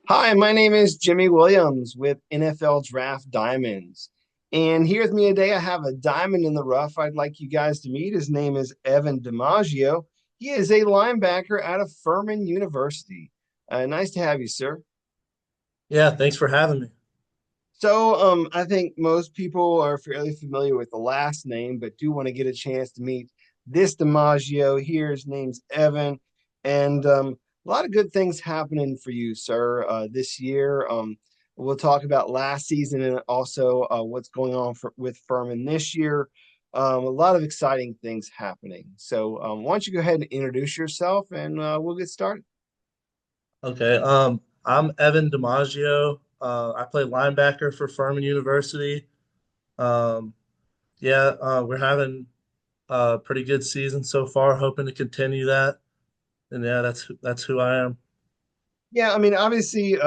Hi, my name is Jimmy Williams with NFL Draft Diamonds. And here with me today, I have a diamond in the rough I'd like you guys to meet. His name is Evan DiMaggio. He is a linebacker out of Furman University. Nice to have you, sir. Yeah, thanks for having me. I think most people are fairly familiar with the last name, but do want to get a chance to meet this DiMaggio here. His name's Evan, and a lot of good things happening for you, sir, this year. We'll talk about last season and also what's going on with Furman this year. A lot of exciting things happening. Why don't you go ahead and introduce yourself, and we'll get started. Okay, I'm Evan DiMaggio. I play linebacker for Furman University. Um, we're having a pretty good season so far, hoping to continue that. And yeah, that's who I am. Yeah, I mean, obviously,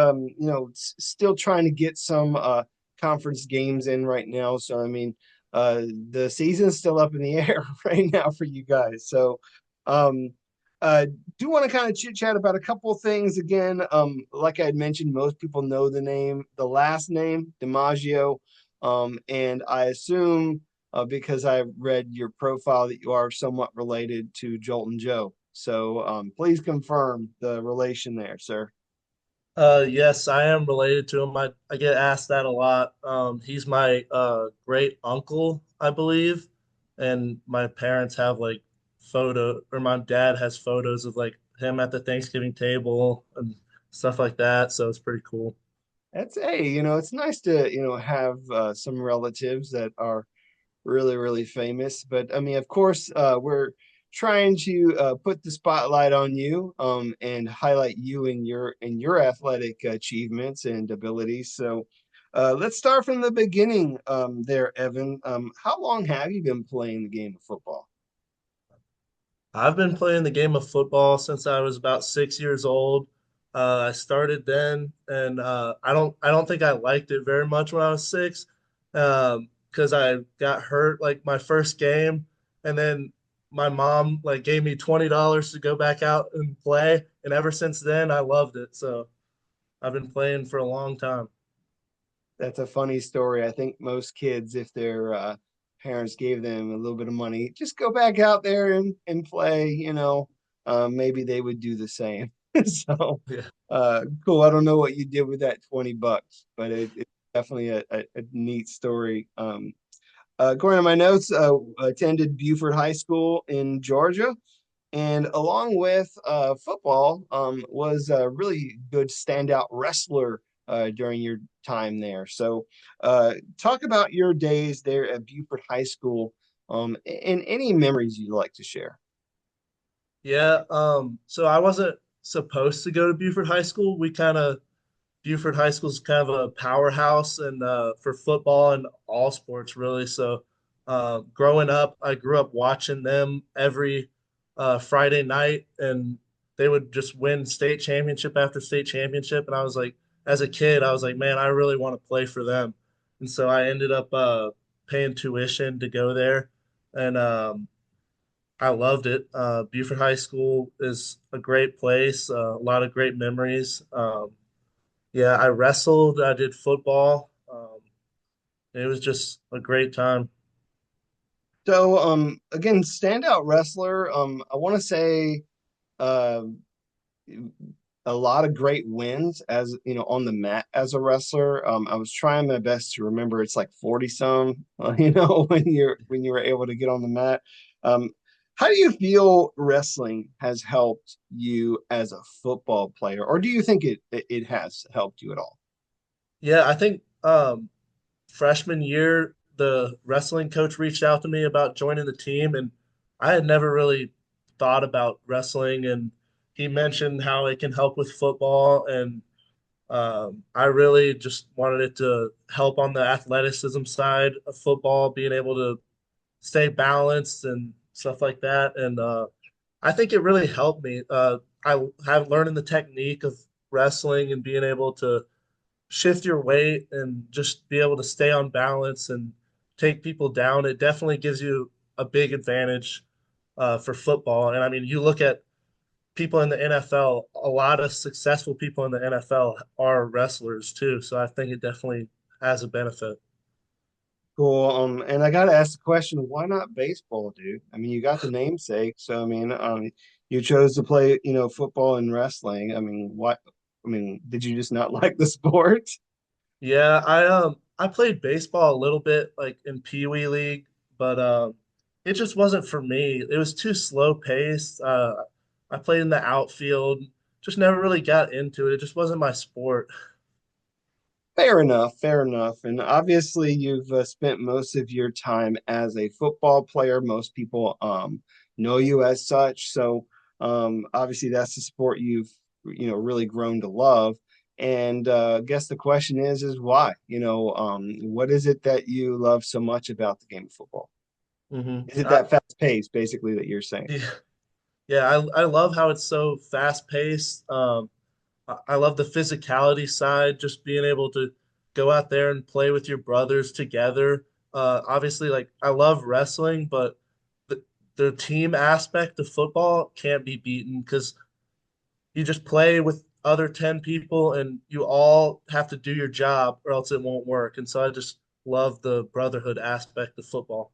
still trying to get some conference games in right now. So, I mean, the season's still up in the air right now for you guys. Um, uh, do want to kind of chit chat about a couple of things again. Like I had mentioned, most people know the last name, DiMaggio. And I assume because I read your profile that you are somewhat related to Jolton Joe. Please confirm the relation there, sir. Yes, I am related to him. I get asked that a lot. He's my great uncle, I believe, and my parents have like my dad has photos of like him at the Thanksgiving table and stuff like that. So it's pretty cool. It's nice to, have some relatives that are really, really famous. But I mean, of course, we're trying to put the spotlight on you, and highlight you and your athletic achievements and abilities. Let's start from the beginning, there, Evan. How long have you been playing the game of football? I've been playing the game of football since I was about 6 years old. I started then, and I don't think I liked it very much when I was six, because I got hurt like my first game, and then my mom like gave me $20 to go back out and play, and ever since then I loved it. So I've been playing for a long time. That's a funny story. I think most kids, if their parents gave them a little bit of money, just go back out there and play, maybe they would do the same. So Yeah. cool. I don't know what you did with that $20, but it's definitely a neat story. According to my notes, attended Buford High School in Georgia, and along with football, was a really good standout wrestler during your time there. Talk about your days there at Buford High School, and any memories you'd like to share. Yeah, so I wasn't supposed to go to Buford High School. Buford High School is kind of a powerhouse and for football and all sports really. So growing up, I grew up watching them every Friday night, and they would just win state championship after state championship. And I was like, as a kid, I was like, man, I really want to play for them. And so I ended up paying tuition to go there, and I loved it. Buford High School is a great place, a lot of great memories. Yeah, I wrestled, I did football. It was just a great time. Again, standout wrestler. I want to say, uh, a lot of great wins as on the mat as a wrestler. I was trying my best to remember. It's like 40 some, when you were able to get on the mat. Um, how do you feel wrestling has helped you as a football player, or do you think it has helped you at all? Yeah, I think freshman year, the wrestling coach reached out to me about joining the team, and I had never really thought about wrestling. And he mentioned how it can help with football, and I really just wanted it to help on the athleticism side of football, being able to stay balanced and stuff like that. And I think it really helped me. I have learning the technique of wrestling and being able to shift your weight and just be able to stay on balance and take people down. It definitely gives you a big advantage for football. And I mean, you look at people in the NFL, a lot of successful people in the NFL are wrestlers too. So I think it definitely has a benefit. Cool. And I gotta ask the question, why not baseball, dude? I mean, you got the namesake, so I mean, you chose to play, football and wrestling. I mean, what? I mean, did you just not like the sport? Yeah, I played baseball a little bit like in Pee Wee League, but it just wasn't for me. It was too slow paced. I played in the outfield, just never really got into it. It just wasn't my sport. Fair enough, fair enough. And obviously, you've spent most of your time as a football player. Most people know you as such. So obviously, that's the sport you've really grown to love. And I guess the question is why? What is it that you love so much about the game of football? Hmm Is it that fast pace, basically, that you're saying? yeah, yeah, I love how it's so fast paced. I love the physicality side, just being able to go out there and play with your brothers together. Obviously, like I love wrestling, but the, the team aspect of football can't be beaten because you just play with other 10 people and you all have to do your job or else it won't work. And so I just love the brotherhood aspect of football.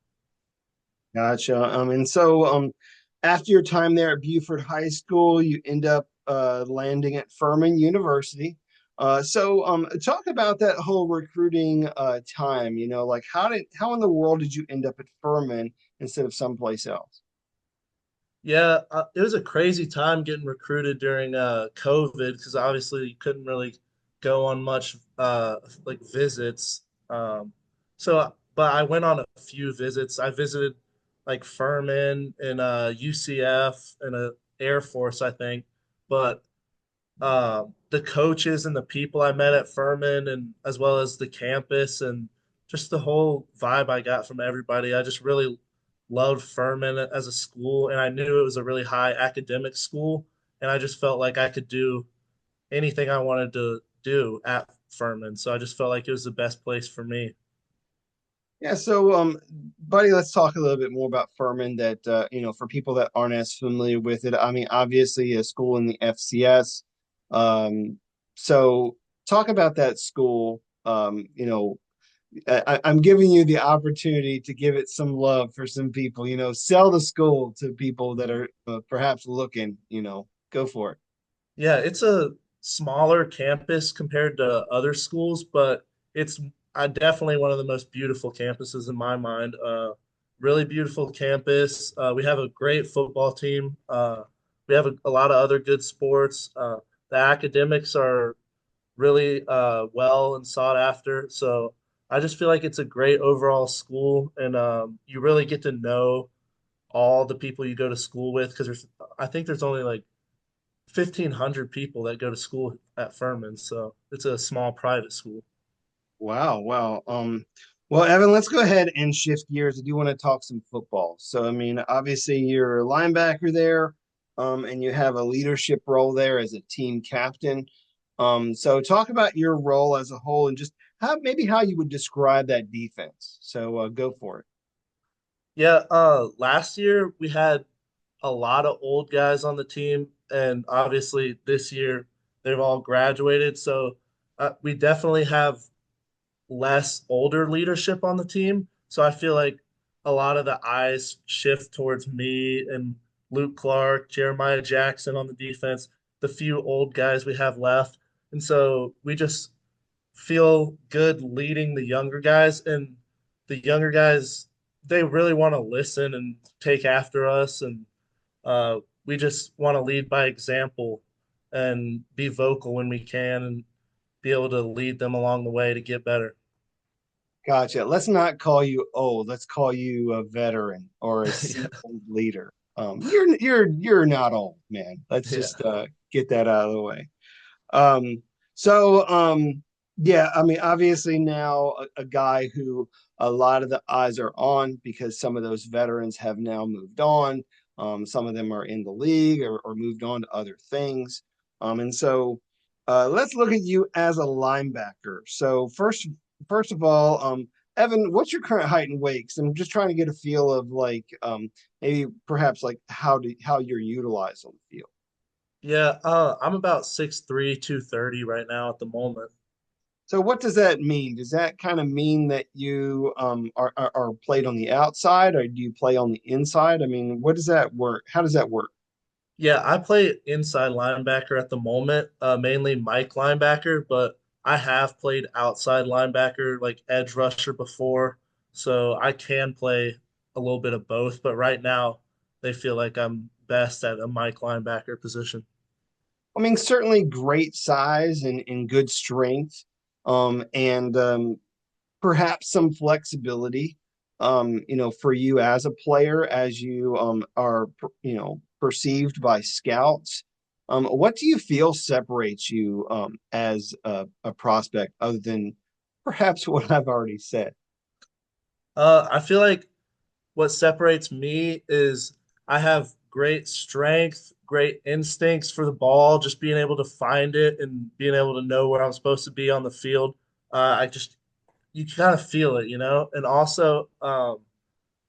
Gotcha. And so after your time there at Buford High School, you end up landing at Furman University. So talk about that whole recruiting time. Like how in the world did you end up at Furman instead of someplace else? Yeah, it was a crazy time getting recruited during COVID because obviously you couldn't really go on much like visits. But I went on a few visits. I visited like Furman and UCF and Air Force, I think. But the coaches and the people I met at Furman, and as well as the campus and just the whole vibe I got from everybody. I just really loved Furman as a school, and I knew it was a really high academic school, and I just felt like I could do anything I wanted to do at Furman. So I just felt like it was the best place for me. Yeah, so buddy, let's talk a little bit more about Furman that for people that aren't as familiar with it. I mean, obviously a school in the FCS. So talk about that school. I'm giving you the opportunity to give it some love for some people, sell the school to people that are perhaps looking, go for it. Yeah, it's a smaller campus compared to other schools, but it's definitely one of the most beautiful campuses in my mind. Really beautiful campus. We have a great football team. We have a lot of other good sports. The academics are really well and sought after. So I just feel like it's a great overall school, and you really get to know all the people you go to school with because I think there's only like 1,500 people that go to school at Furman, so it's a small private school. Wow, wow. Well, Evan, let's go ahead and shift gears. I do want to talk some football. So, I mean, obviously you're a linebacker there, and you have a leadership role there as a team captain. So talk about your role as a whole and just how you would describe that defense. So go for it. Yeah, last year we had a lot of old guys on the team, and obviously this year they've all graduated. So we definitely have less older leadership on the team. So I feel like a lot of the eyes shift towards me and Luke Clark, Jeremiah Jackson on the defense, the few old guys we have left. And so we just feel good leading the younger guys. And the younger guys, they really want to listen and take after us. And we just want to lead by example and be vocal when we can and be able to lead them along the way to get better. Gotcha. Let's not call you old. Let's call you a veteran or a Yeah. seasoned leader. You're not old, man. Let's Yeah. just get that out of the way. Um, so yeah, I mean, obviously now a guy who a lot of the eyes are on because some of those veterans have now moved on. Some of them are in the league or moved on to other things. And so let's look at you as a linebacker. So first of all, Evan, what's your current height and weight? 'Cause I'm just trying to get a feel of like maybe perhaps like how you're utilized on the field. Yeah, I'm about 6'3", 230 right now at the moment. So what does that mean? Does that kind of mean that you are played on the outside, or do you play on the inside? I mean, what does that work? How does that work? Yeah, I play inside linebacker at the moment, mainly Mike linebacker, but I have played outside linebacker, like edge rusher before, so I can play a little bit of both. But right now, they feel like I'm best at a Mike linebacker position. I mean, certainly great size and good strength, and perhaps some flexibility, for you as a player, as you are, perceived by scouts. What do you feel separates you as a prospect, other than perhaps what I've already said? I feel like what separates me is I have great strength, great instincts for the ball, just being able to find it and being able to know where I'm supposed to be on the field. I just you kind of feel it, you know, and also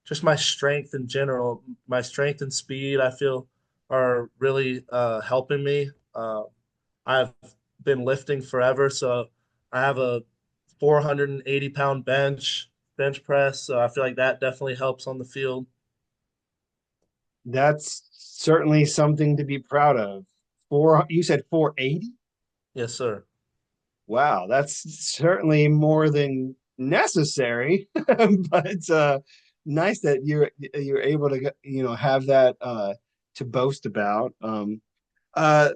just my strength in general, my strength and speed, I feel are really helping me. I've been lifting forever, so I have a 480 pound bench press, so I feel like that definitely helps on the field. That's certainly something to be proud of. You said 480? Yes, sir. Wow, that's certainly more than necessary, but nice that you're able to have that to boast about. Uh,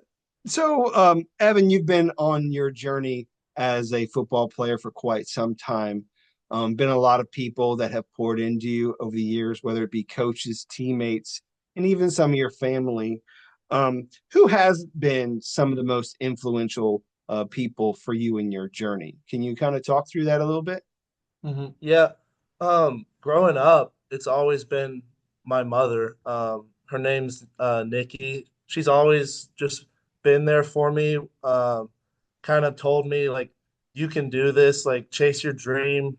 Evan, you've been on your journey as a football player for quite some time. Been a lot of people that have poured into you over the years, whether it be coaches, teammates, and even some of your family. Who has been some of the most influential people for you in your journey? Can you kind of talk through that a little bit? Yeah. Growing up, it's always been my mother. Her name's Nikki. She's always just been there for me. Kind of told me like, you can do this. Like, chase your dream.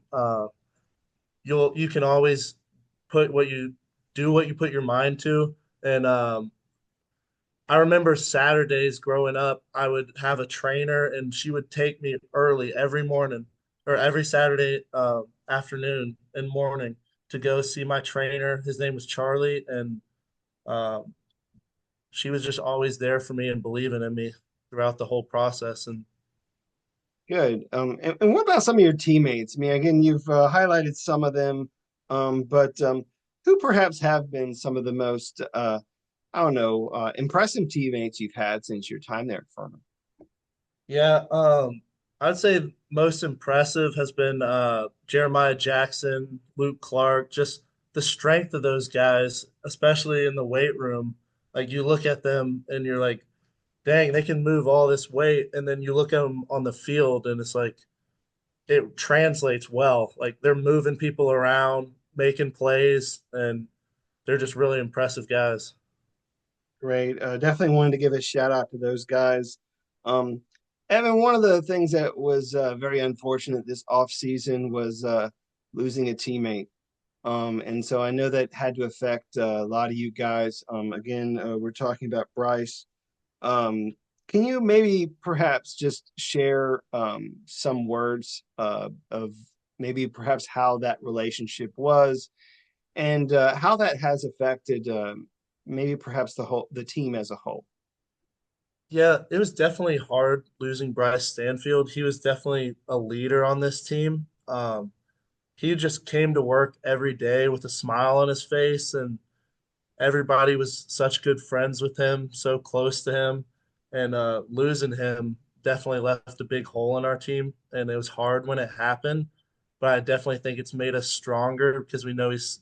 You can always put what you do what you put your mind to. And I remember Saturdays growing up, I would have a trainer and she would take me early every morning or every Saturday afternoon and morning to go see my trainer. His name was Charlie, and um, she was just always there for me and believing in me throughout the whole process. And Good. And what about some of your teammates? I mean, again, you've highlighted some of them, but who perhaps have been some of the most, I don't know, impressive teammates you've had since your time there at Furman? yeah, I'd say most impressive has been Jeremiah Jackson, Luke Clark, just the strength of those guys, especially in the weight room. Like, you look at them and you're like, dang, they can move all this weight. And then you look at them on the field and it's like, it translates well. Like, they're moving people around, making plays, and they're just really impressive guys. Great. Definitely wanted to give a shout out to those guys. Um, Evan, one of the things that was very unfortunate this offseason was losing a teammate. And so I know that had to affect a lot of you guys. Again, we're talking about Bryce. Um, can you maybe perhaps just share some words of maybe perhaps how that relationship was, and how that has affected maybe perhaps the team as a whole? Yeah, it was definitely hard losing Bryce Stanfield. He was definitely a leader on this team. He just came to work every day with a smile on his face, and everybody was such good friends with him, so close to him. And losing him definitely left a big hole in our team. And it was hard when it happened, but I definitely think it's made us stronger because we know he's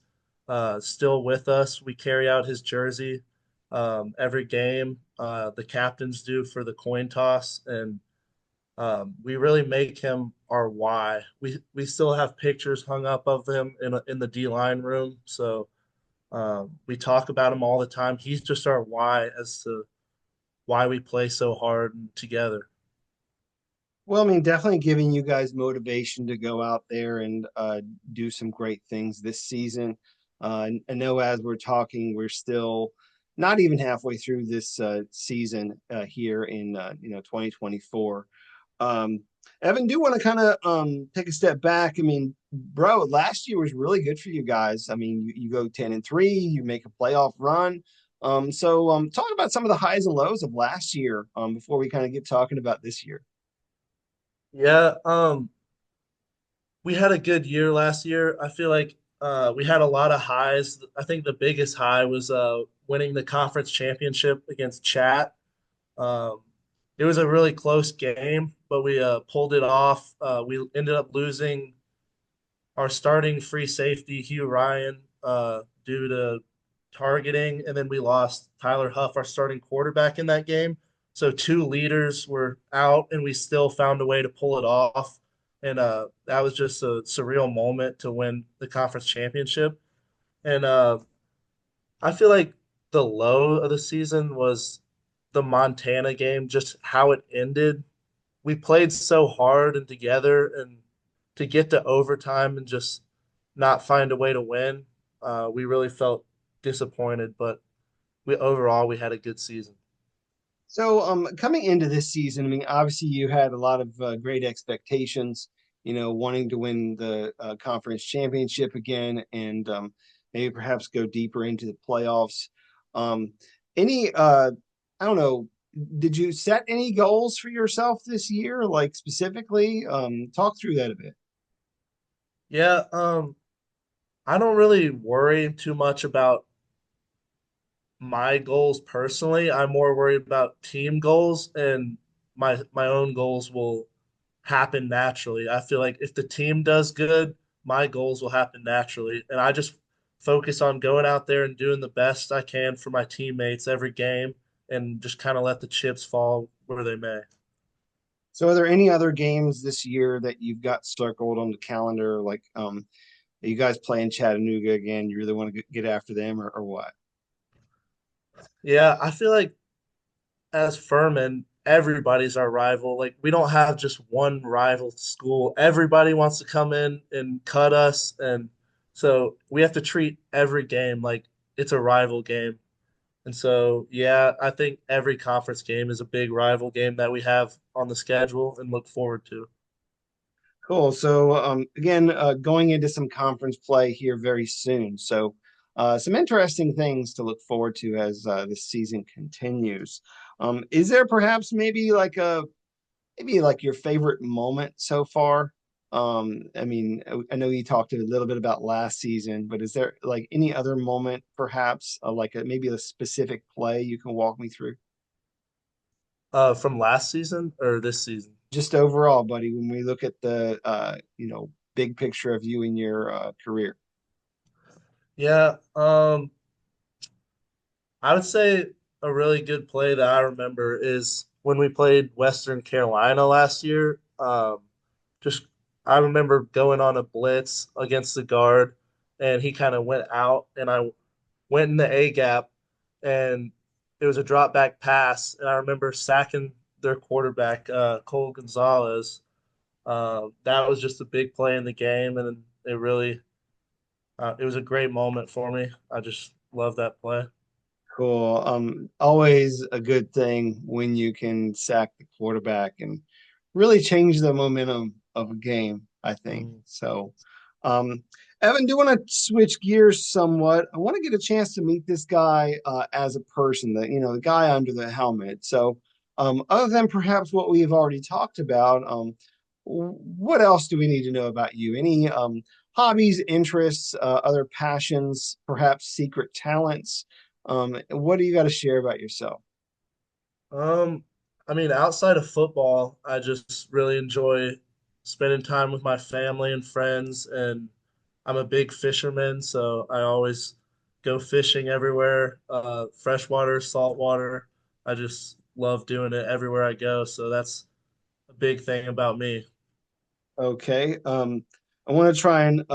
still with us. We carry out his jersey every game. The captains do for the coin toss, and we really make him our why. We still have pictures hung up of him in the D line room, so we talk about him all the time. He's just our why as to why we play so hard and together. Well, I mean, definitely giving you guys motivation to go out there and do some great things this season. I know as we're talking, we're still, not even halfway through this season here in 2024. Um, Evan, do want to kind of take a step back. I mean, bro, last year was really good for you guys. I mean, you go 10-3, you make a playoff run. Talk about some of the highs and lows of last year before we kind of get talking about this year. Yeah, we had a good year last year. I feel like we had a lot of highs. I think the biggest high was winning the conference championship against Chat. Um, it was a really close game, but we pulled it off. We ended up losing our starting free safety, Hugh Ryan, due to targeting, and then we lost Tyler Huff, our starting quarterback, in that game. So two leaders were out, and we still found a way to pull it off. And that was just a surreal moment to win the conference championship. And I feel like the low of the season was the Montana game, just how it ended. We played so hard and together, and to get to overtime and just not find a way to win, we really felt disappointed. But we overall we had a good season. Coming into this season, I mean, obviously you had a lot of great expectations, wanting to win the conference championship again and maybe perhaps go deeper into the playoffs. Um, any, I don't know, did you set any goals for yourself this year, like specifically? Talk through that a bit. Yeah, I don't really worry too much about my goals personally. I'm more worried about team goals, and my own goals will happen naturally. I feel like if the team does good, my goals will happen naturally. And I just focus on going out there and doing the best I can for my teammates every game and just kind of let the chips fall where they may. So, are there any other games this year that you've got circled on the calendar? Like, are you guys playing Chattanooga again? You really want to get after them, or what? Yeah, I feel like as Furman, everybody's our rival. Like we don't have just one rival school. Everybody wants to come in and cut us, and so we have to treat every game like it's a rival game. And so, yeah, I think every conference game is a big rival game that we have on the schedule and look forward to. Cool. Again, going into some conference play here very soon. Some interesting things to look forward to as this season continues. Is there perhaps maybe like your favorite moment so far? I mean, I know you talked a little bit about last season, but is there like any other moment, perhaps, maybe a specific play you can walk me through? From last season or this season? Just overall, buddy, when we look at the big picture of you and your career. Yeah, I would say a really good play that I remember is when we played Western Carolina last year. Just I remember going on a blitz against the guard, and he kind of went out, and I went in the A gap, and it was a drop back pass, and I remember sacking their quarterback, Cole Gonzalez. That was just a big play in the game, and it was a great moment for me. I just love that play. Cool. Always a good thing when you can sack the quarterback and really change the momentum of a game, I think. Mm. Um, Evan, do want to switch gears somewhat. I want to get a chance to meet this guy as a person, the guy under the helmet. Other than perhaps what we've already talked about, what else do we need to know about you? Any hobbies, interests, other passions, perhaps secret talents? What do you got to share about yourself? Um, I mean, outside of football, I just really enjoy spending time with my family and friends, and I'm a big fisherman, so I always go fishing everywhere, freshwater, saltwater. I just love doing it everywhere I go, so that's a big thing about me. Okay. I want to try and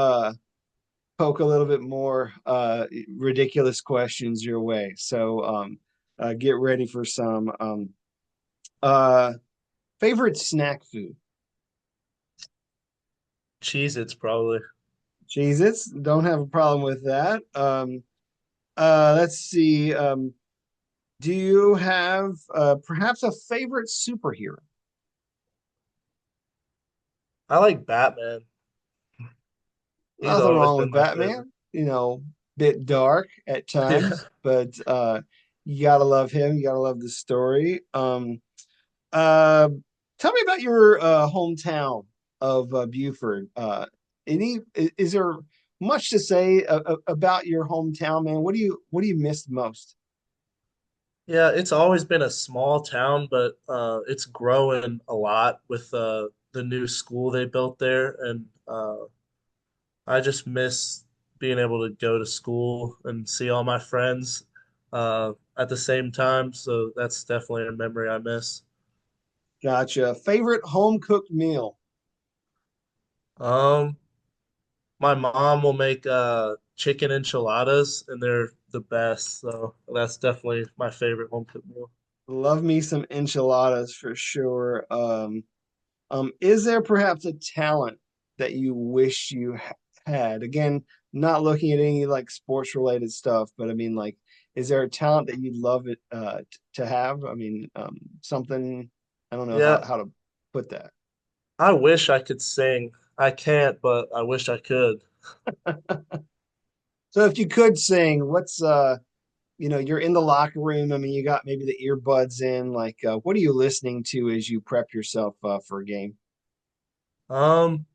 poke a little bit more ridiculous questions your way. Get ready for some. Uh, Favorite snack food? Cheez-Its probably. Cheez-Its. Don't have a problem with that. Let's see. Do you have perhaps a favorite superhero? I like Batman. He's Nothing always wrong been with my favorite. Batman. Bit dark at Yeah. times, but you gotta love him. You gotta love the story. Uh, Tell me about your hometown of Buford. Is there much to say about your hometown, man? What do you miss most? Yeah, it's always been a small town, but it's growing a lot with the new school they built there, and I just miss being able to go to school and see all my friends at the same time. So that's definitely a memory I miss. Gotcha. Favorite home cooked meal? Um, my mom will make chicken enchiladas, and they're the best. So that's definitely my favorite home cooked meal. Love me some enchiladas for sure. Is there perhaps a talent that you wish you had? Again, not looking at any like sports related stuff, but I mean, like, is there a talent that you'd love it to have? I mean, something I don't know Yeah, how to put that. I wish I could sing. I can't, but I wish I could. So if you could sing, you're in the locker room. I mean, you got maybe the earbuds in. Like, what are you listening to as you prep yourself for a game? Um,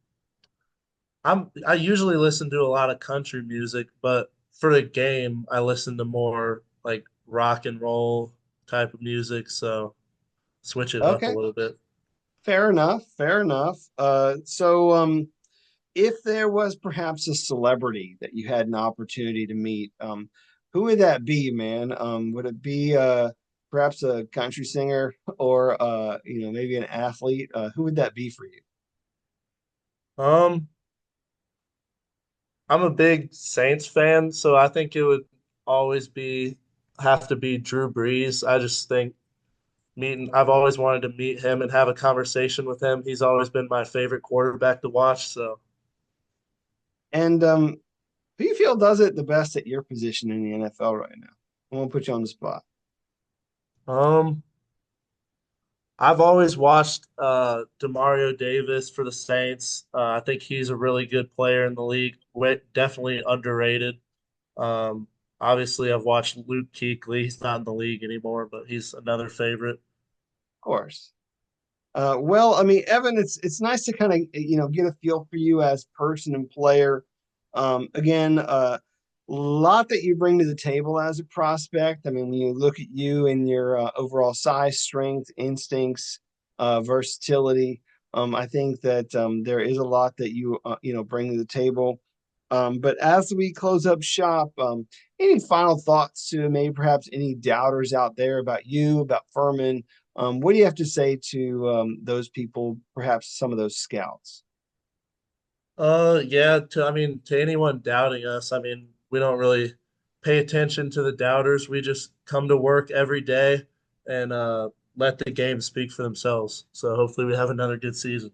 I usually listen to a lot of country music, but for the game, I listen to more like rock and roll type of music, so switch it up a Okay, little bit. fair enough. Fair enough. If there was perhaps a celebrity that you had an opportunity to meet, who would that be, man? Would it be perhaps a country singer or maybe an athlete? Who would that be for you? Um, I'm a big Saints fan, so I think it would always be have to be Drew Brees. I just think I've always wanted to meet him and have a conversation with him. He's always been my favorite quarterback to watch, so And who you feel does it the best at your position in the NFL right now? I'm gonna put you on the spot. um I've always watched DeMario Davis for the Saints. I think he's a really good player in the league. Definitely underrated. Um, Obviously, I've watched Luke Kuechly. He's not in the league anymore, but he's another favorite. Of course. Well, I mean, Evan, it's nice to kind of get a feel for you as person and player. Again, lot that you bring to the table as a prospect. I mean, when you look at you and your overall size, strength, instincts, versatility, I think that there is a lot that you bring to the table. But as we close up shop, any final thoughts to maybe perhaps any doubters out there about you, about Furman? What do you have to say to those people, perhaps some of those scouts? Yeah, to anyone doubting us, we don't really pay attention to the doubters. We just come to work every day and let the game speak for themselves. So hopefully we have another good season.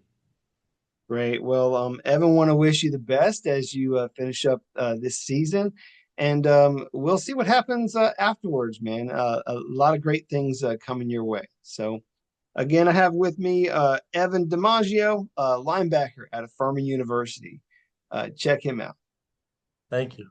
Great. Well, Evan, want to wish you the best as you finish up this season, and we'll see what happens afterwards, man. A lot of great things coming your way. So, again, I have with me Evan DiMaggio, linebacker at Furman University. Check him out. Thank you.